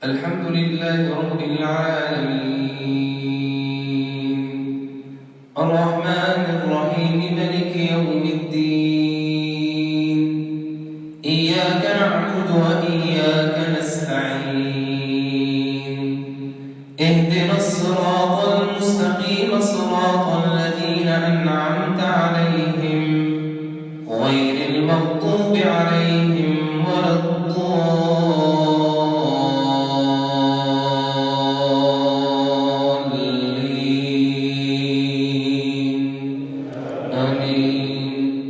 الحمد لله رب العالمين الرحمن الرحيم مالك يوم الدين إياك نعبد وإياك نستعين اهدنا الصراط المستقيم صراط الذين أنعمت عليهم غير المغضوب عليهم ولا الضالين آمين.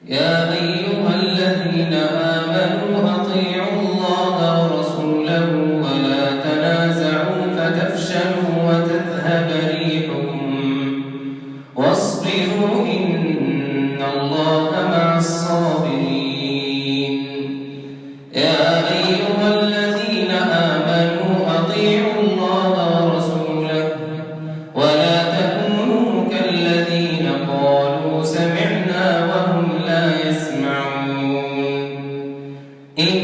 يا أيها الذين آمنوا أطيعوا الله ورسوله ولا تنازعوا فتفشلوا وتذهب ريحكم واصبروا إن الله مع الصابرين. يا أيها الذين آمنوا أطيعوا الله ورسوله ولا تكونوا كالذين قالوا سمعنا وهم لا يسمعون. إن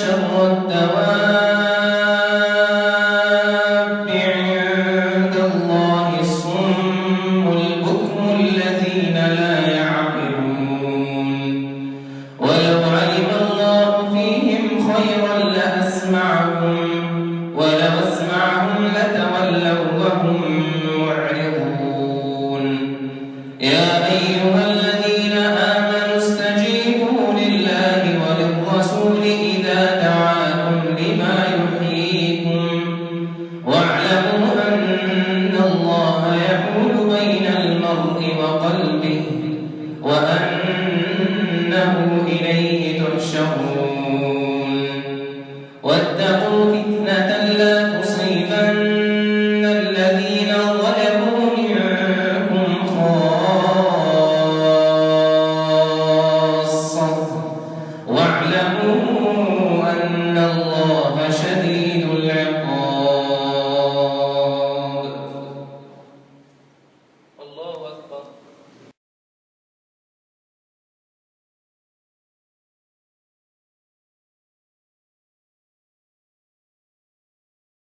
شر الدواب عند الله الصم البكم الذين لا يعقلون. ولو علم الله فيهم خيرا لأسمعهم ولو أسمعهم لتولوا وهم معرضون. يا أيها